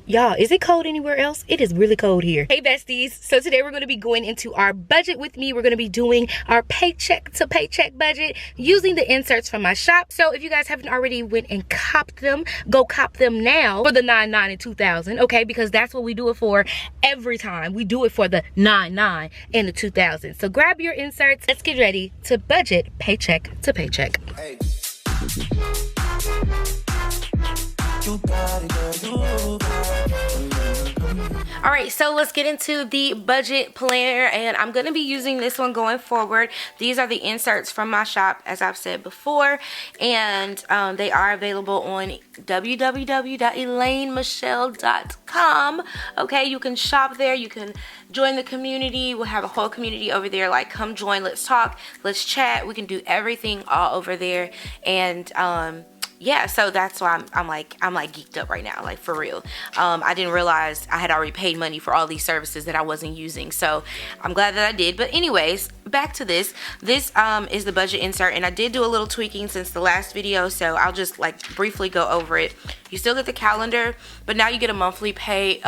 Y'all, is it cold anywhere else? It is really cold here. Hey besties, so today we're going to be going into our budget with me. We're going to be doing our paycheck to paycheck budget using the inserts from my shop. So if you guys haven't already went and copped them, go cop them now for the $9.9 and $2,000, okay? Because that's what we do it for every time. We do it for the $9.9 and the $2,000. So grab your inserts. Let's get ready to budget paycheck to paycheck. Hey. All right, so let's get into the budget planner, and I'm going to be using this one going forward. These are the inserts from my shop, as I've said before, and they are available on www.ElaineMichelle.com. Okay, you can shop there. You can join the community. We'll have a whole community over there. Like, come join, let's talk, let's chat. We can do everything all over there, and yeah, so that's why I'm like geeked up right now, like for real. I didn't realize I had already paid money for all these services that I wasn't using, so I'm glad that I did. But anyways, back to this. This is the budget insert, and I did do a little tweaking since the last video, so I'll just like briefly go over it. You still get the calendar, but now you get a monthly pay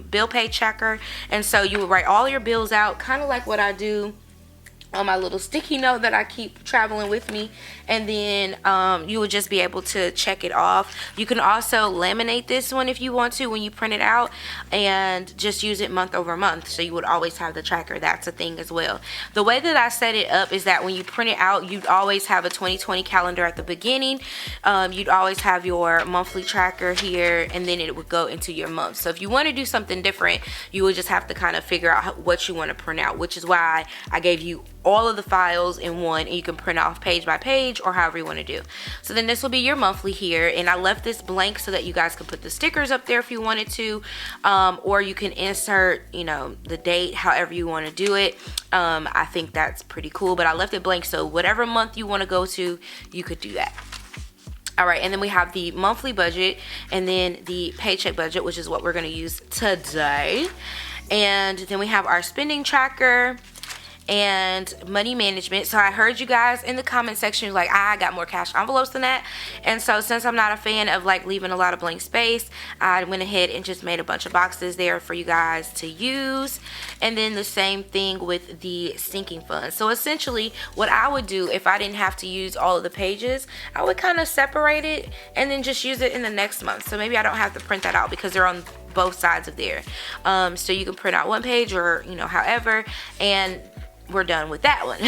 bill pay checker, and so you would write all your bills out, kind of like what I do on my little sticky note that I keep traveling with me, and then you would just be able to check it off. You can also laminate this one if you want to when you print it out, and just use it month over month, so you would always have the tracker. That's a thing as well. The way that I set it up is that when you print it out, you'd always have a 2020 calendar at the beginning. You'd always have your monthly tracker here, and then it would go into your month. So if you want to do something different, you would just have to kind of figure out what you want to print out, which is why I gave you all of the files in one, and you can print off page by page or however you want to do. So then this will be your monthly here, and I left this blank so that you guys could put the stickers up there if you wanted to, or you can insert, you know, the date however you want to do it. I think that's pretty cool, but I left it blank so whatever month you want to go to, you could do that. All right, and then we have the monthly budget and then the paycheck budget, which is what we're going to use today. And then we have our spending tracker and money management. So I heard you guys in the comment section like, I got more cash envelopes than that, and so since I'm not a fan of like leaving a lot of blank space, I went ahead and just made a bunch of boxes there for you guys to use. And then the same thing with the sinking fund. So essentially what I would do if I didn't have to use all of the pages, I would kind of separate it and then just use it in the next month. So maybe I don't have to print that out because they're on both sides of there. So you can print out one page or, you know, however, and we're done with that one.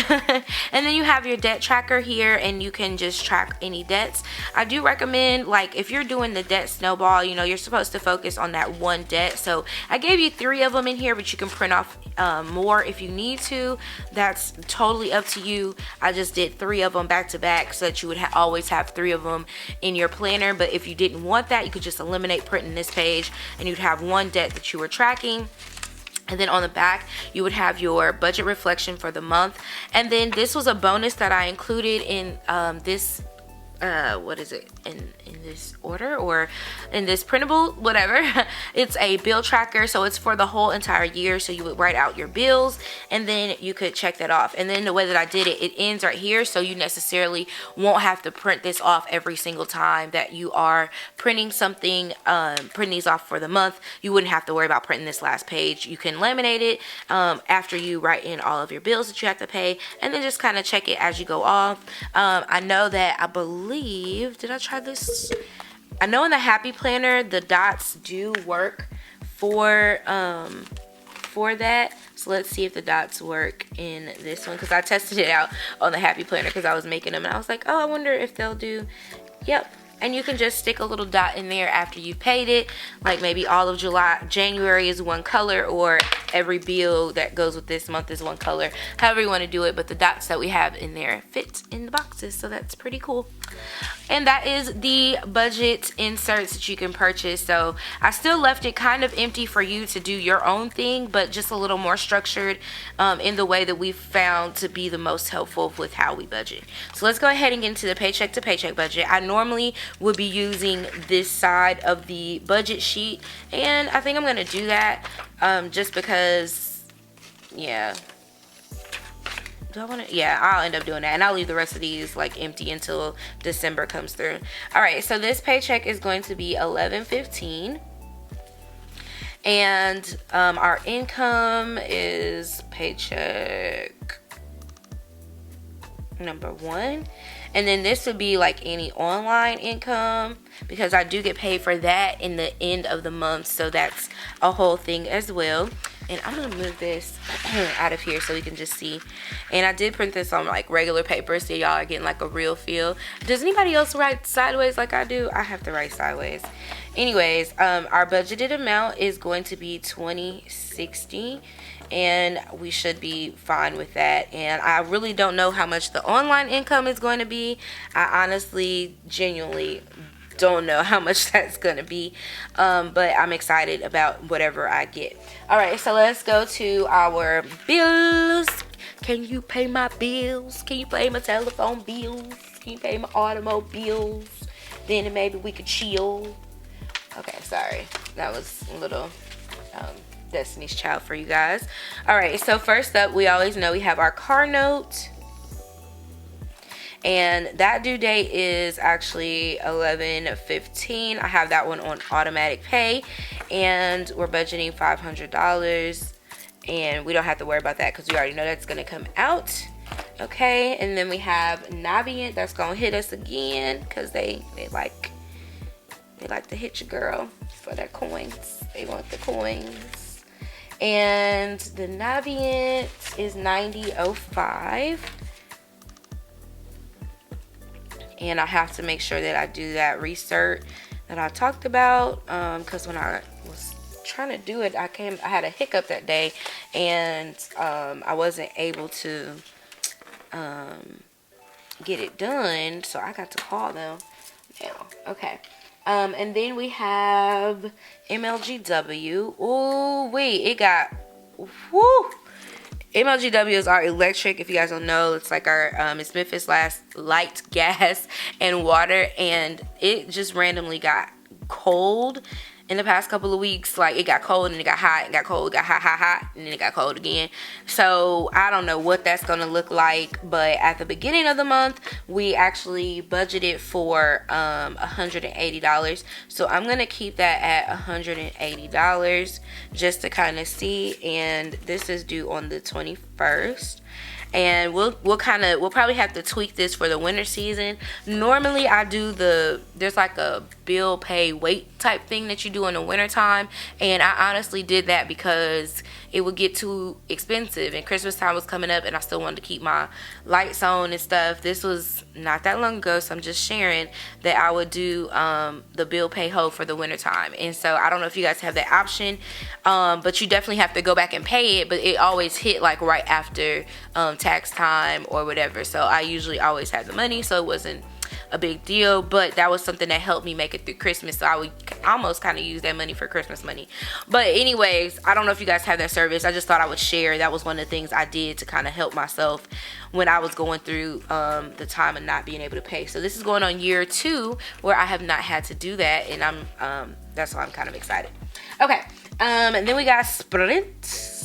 And then you have your debt tracker here, and you can just track any debts. I do recommend, like, if you're doing the debt snowball, you know, you're supposed to focus on that one debt. So I gave you 3 of them in here, but you can print off more if you need to. That's totally up to you. I just did 3 of them back to back so that you would always have 3 of them in your planner. But if you didn't want that, you could just eliminate printing this page, and you'd have one debt that you were tracking. And then on the back, you would have your budget reflection for the month. And then this was a bonus that I included in this, what is it, in this order or in this printable, whatever. It's a bill tracker, so it's for the whole entire year. So you would write out your bills, and then you could check that off. And then the way that I did it, it ends right here, so you necessarily won't have to print this off every single time that you are printing something, printing these off for the month. You wouldn't have to worry about printing this last page. You can laminate it after you write in all of your bills that you have to pay, and then just kind of check it as you go off. I know that, I believe, did I try this? I know in the Happy Planner the dots do work for that. So let's see if the dots work in this one, because I tested it out on the Happy Planner because I was making them, and I was like, oh, I wonder if they'll do. Yep. And you can just stick a little dot in there after you paid it, like maybe all of January is one color, or every bill that goes with this month is one color, however you want to do it. But the dots that we have in there fit in the boxes, so that's pretty cool. And that is the budget inserts that you can purchase. So I still left it kind of empty for you to do your own thing, but just a little more structured in the way that we've found to be the most helpful with how we budget. So let's go ahead and get into the paycheck to paycheck budget. I normally would be using this side of the budget sheet, and I think I'm gonna do that just because, yeah. Do I want to? Yeah, I'll end up doing that, and I'll leave the rest of these like empty until December comes through. All right, so this paycheck is going to be $11.15. And our income is paycheck number 1. And then this would be like any online income, because I do get paid for that in the end of the month. So that's a whole thing as well. And I'm going to move this out of here so we can just see. And I did print this on like regular paper, so y'all are getting like a real feel. Does anybody else write sideways like I do? I have to write sideways. Anyways, our budgeted amount is going to be $20.60. And we should be fine with that. And I really don't know how much the online income is going to be. I honestly, genuinely don't know how much that's going to be. But I'm excited about whatever I get. All right, so let's go to our bills. Can you pay my bills? Can you pay my telephone bills? Can you pay my automobiles? Then maybe we could chill. Okay, sorry. That was a little Destiny's Child for you guys. All right, so first up, we always know we have our car note. And that due date is actually 11/15. I have that one on automatic pay. And we're budgeting $500. And we don't have to worry about that because we already know that's going to come out. Okay, and then we have Navient. That's going to hit us again because they like to hit your girl for their coins. They want the coins. And the Navient is $90.05. And I have to make sure that I do that research that I talked about, because when I was trying to do it, I had a hiccup that day, and I wasn't able to get it done, so I got to call them now. Okay. And then we have MLGW. Oh wait, it got whoo. MLGW is our electric. If you guys don't know, it's like our it's Memphis Last light, gas, and water, and it just randomly got cold in the past couple of weeks. Like, it got cold and it got hot and got cold, got hot, and then it got cold again. So I don't know what that's gonna look like, but at the beginning of the month we actually budgeted for $180. So I'm gonna keep that at $180 just to kind of see. And this is due on the 21st. And we'll probably have to tweak this for the winter season. Normally I do there's like a bill pay wait type thing that you do in the winter time, and I honestly did that because it would get too expensive and Christmas time was coming up and I still wanted to keep my lights on and stuff. This was not that long ago, so I'm just sharing that I would do the bill pay hold for the winter time. And so I don't know if you guys have that option, but you definitely have to go back and pay it, but it always hit like right after tax time or whatever. So I usually always had the money, so it wasn't a big deal, but that was something that helped me make it through Christmas. So I would almost kind of use that money for Christmas money. But anyways, I don't know if you guys have that service. I just thought I would share. That was one of the things I did to kind of help myself when I was going through the time of not being able to pay. So this is going on year 2 where I have not had to do that, and I'm that's why I'm kind of excited. Okay, and then we got Sprint,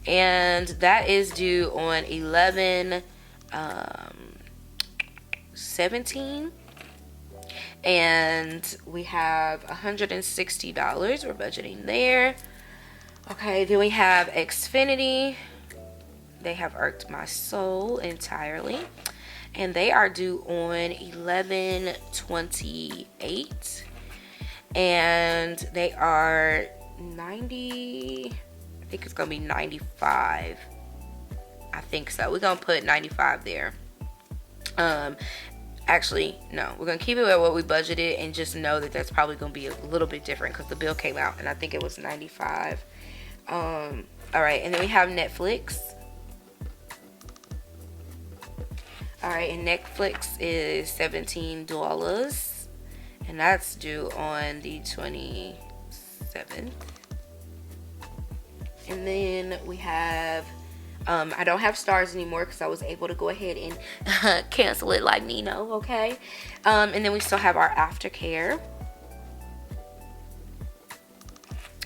and that is due on 11/17, and we have $160 we're budgeting there. Okay, then we have Xfinity. They have irked my soul entirely, and they are due on 11/28, and they are 90, I think it's gonna be 95. I think so. We're gonna put 95 there. Actually, no, we're gonna keep it at what we budgeted and just know that that's probably gonna be a little bit different because the bill came out and I think it was 95. All right, and then we have Netflix. All right, and Netflix is $17, and that's due on the 27th. And then we have I don't have Stars anymore because I was able to go ahead and cancel it like Nino, okay? And then we still have our aftercare.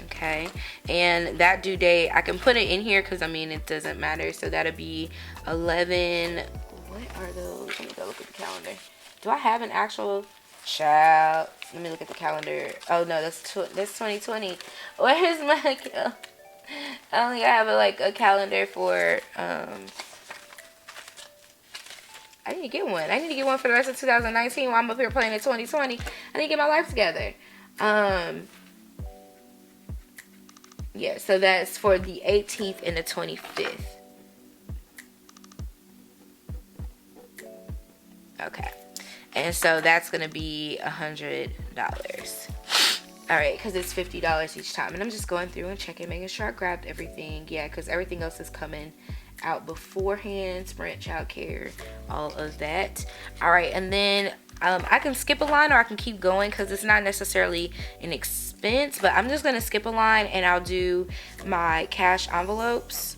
Okay, and that due date, I can put it in here because, I mean, it doesn't matter. So that'll be 11, what are those? Let me go look at the calendar. Do I have an actual child? Let me look at the calendar. Oh no, that's 2020. Where's my? I only have a calendar for. I need to get one. I need to get one for the rest of 2019 while I'm up here playing in 2020. I need to get my life together. Yeah, so that's for the 18th and the 25th. Okay. And so that's going to be $100. All right, because it's $50 each time. And I'm just going through and checking, making sure I grabbed everything. Yeah, because everything else is coming out beforehand. Sprint, childcare, all of that. All right, and then I can skip a line or I can keep going because it's not necessarily an expense. But I'm just going to skip a line and I'll do my cash envelopes.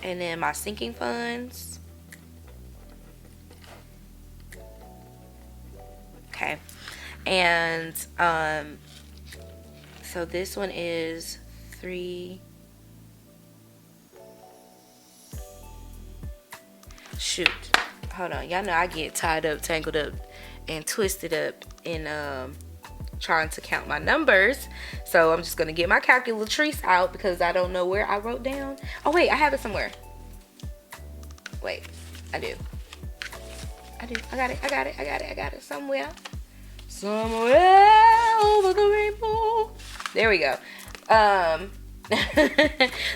And then my sinking funds. Okay. And so this one is 3. Shoot, hold on, y'all know I get tied up, tangled up, and twisted up in trying to count my numbers. So I'm just gonna get my calculatrice out because I don't know where I wrote down. Oh wait, I have it somewhere. Wait, I do. I got it somewhere over the rainbow. There we go.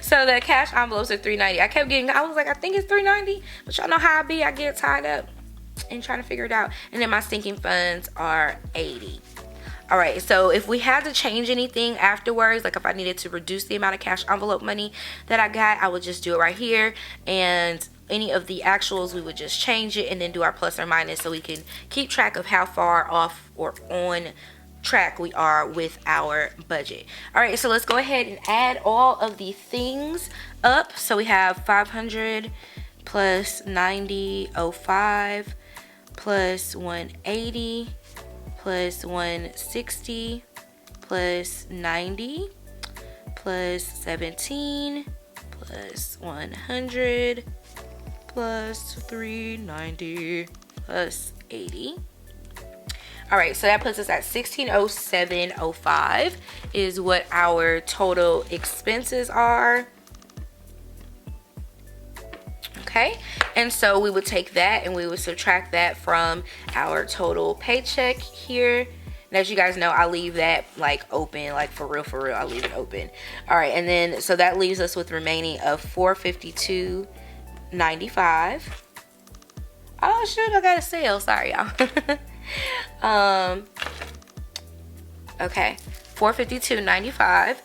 So the cash envelopes are $3.90. I kept getting, I was like, I think it's $3.90, but y'all know how I be. I get tied up and trying to figure it out. And then my sinking funds are $80. All right, so if we had to change anything afterwards, like if I needed to reduce the amount of cash envelope money that I got, I would just do it right here. And any of the actuals, we would just change it and then do our plus or minus so we can keep track of how far off or on track we are with our budget. All right, so let's go ahead and add all of the things up. So we have 500 plus 90.05 plus 180 plus 160 plus 90 plus 17 plus 100 plus 390 plus 80. All right, so that puts us at 1607.05 is what our total expenses are. Okay, and so we would take that and we would subtract that from our total paycheck here. And as you guys know, I leave that like open, like for real, I leave it open. All right, and then so that leaves us with remaining of $452.95. Oh shoot, I got a sale. Sorry, y'all. Okay, $452.95.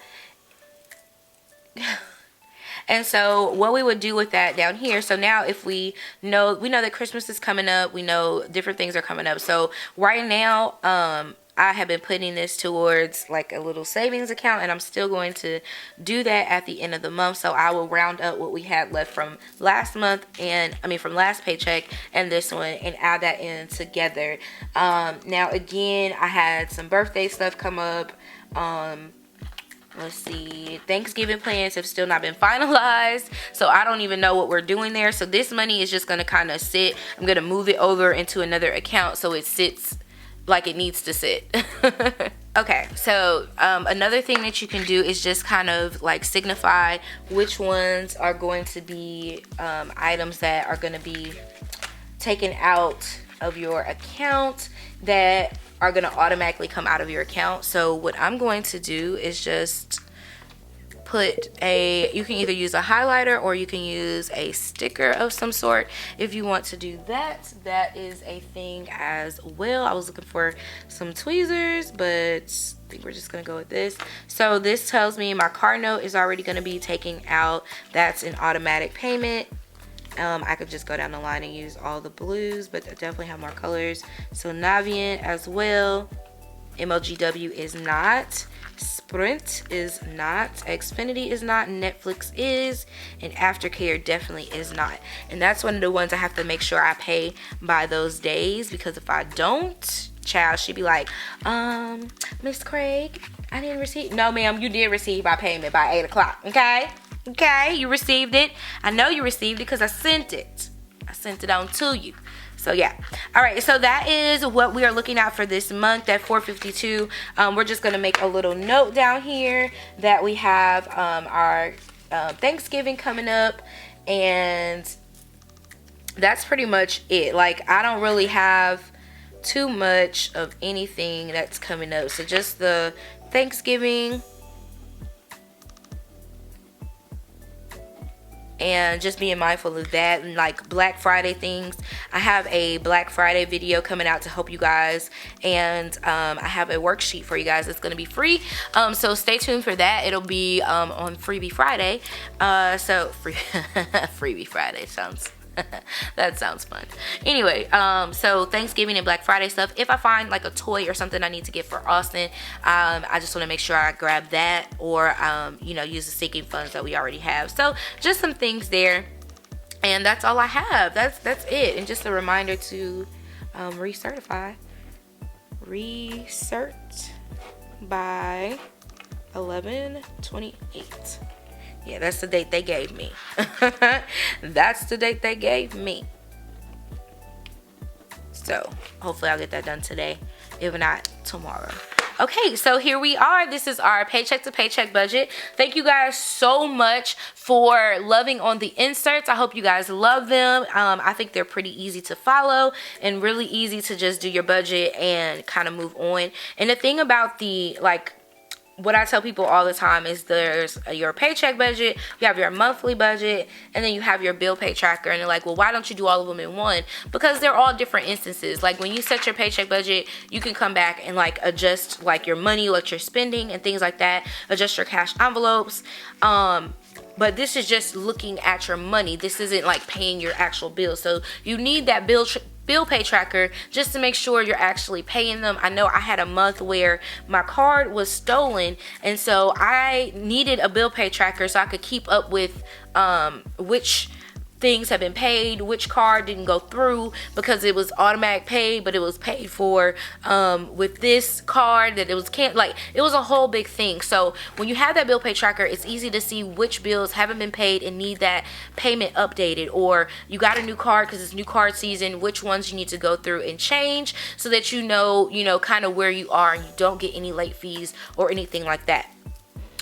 And so what we would do with that down here, so now if we know that Christmas is coming up, we know different things are coming up. So right now, I have been putting this towards like a little savings account, and I'm still going to do that at the end of the month. So I will round up what we had left from last month from last paycheck and this one and add that in together. Now again, I had some birthday stuff come up. Let's see, Thanksgiving plans have still not been finalized, so I don't even know what we're doing there. So this money is just going to kind of sit. I'm going to move it over into another account so it sits like it needs to sit. Okay, so another thing that you can do is just kind of like signify which ones are going to be items that are going to be taken out of your account that are going to automatically come out of your account. So what I'm going to do is just put you can either use a highlighter or you can use a sticker of some sort if you want to do that. That is a thing as well. I was looking for some tweezers, but I think we're just gonna go with this. So this tells me my car note is already going to be taking out. That's an automatic payment. I could just go down the line and use all the blues, but I definitely have more colors. So Navient as well. MLGW is not. Sprint is not. Xfinity is not. Netflix is. And Aftercare definitely is not. And that's one of the ones I have to make sure I pay by those days, because if I don't, child, she'd be like, Miss Craig, I didn't receive. No, ma'am, you did receive my payment by 8 o'clock. Okay, you received it. I know you received it because I sent it. I sent it on to you. So yeah. All right, so that is what we are looking at for this month at $452. We're just gonna make a little note down here that we have our Thanksgiving coming up, and that's pretty much it. Like, I don't really have too much of anything that's coming up, so just the Thanksgiving and just being mindful of that, and like Black Friday things. I have a Black Friday video coming out to help you guys, and I have a worksheet for you guys that's going to be free, so stay tuned for that. It'll be on Freebie Friday. So Freebie Friday sounds that sounds fun. Anyway, so Thanksgiving and Black Friday stuff. If I find like a toy or something I need to get for Austin, I just want to make sure I grab that, or you know, use the sinking funds that we already have. So just some things there, and that's all I have. That's it. And just a reminder to recertify, recert by 11/28. Yeah, that's the date they gave me. That's the date they gave me. So hopefully I'll get that done today, if not tomorrow. Okay, so here we are. This is our paycheck to paycheck budget. Thank you guys so much for loving on the inserts. I hope you guys love them. I think they're pretty easy to follow and really easy to just do your budget and kind of move on. And the thing about the, like, what I tell people all the time is there's your paycheck budget, you have your monthly budget, and then you have your bill pay tracker. And they're like, well, why don't you do all of them in one? Because they're all different instances. Like, when you set your paycheck budget, you can come back and like adjust like your money, what you're spending and things like that, adjust your cash envelopes. But this is just looking at your money. This isn't like paying your actual bills. So you need that bill pay tracker just to make sure you're actually paying them. I know I had a month where my card was stolen, and so I needed a bill pay tracker so I could keep up with which things have been paid, which card didn't go through, because it was automatic paid, but it was paid for with this card that it was can't, like, it was a whole big thing. So when you have that bill pay tracker, it's easy to see which bills haven't been paid and need that payment updated, or you got a new card because it's new card season, which ones you need to go through and change, so that you know kind of where you are and you don't get any late fees or anything like that.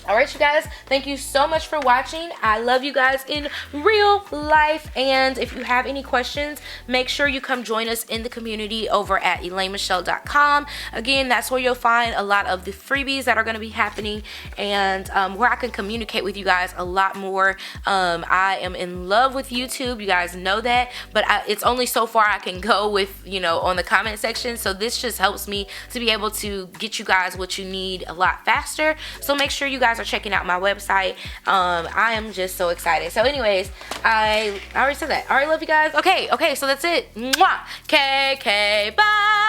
Alright, you guys, thank you so much for watching. I love you guys in real life, and if you have any questions, make sure you come join us in the community over at ElaineMichelle.com. Again, that's where you'll find a lot of the freebies that are going to be happening, and where I can communicate with you guys a lot more. I am in love with YouTube, you guys know that, but it's only so far I can go with, on the comment section, so this just helps me to be able to get you guys what you need a lot faster. So make sure you guys are checking out my website. I am just so excited. So anyways, I already said that. All right, love you guys. Okay, so that's it. Mwah. Okay, bye.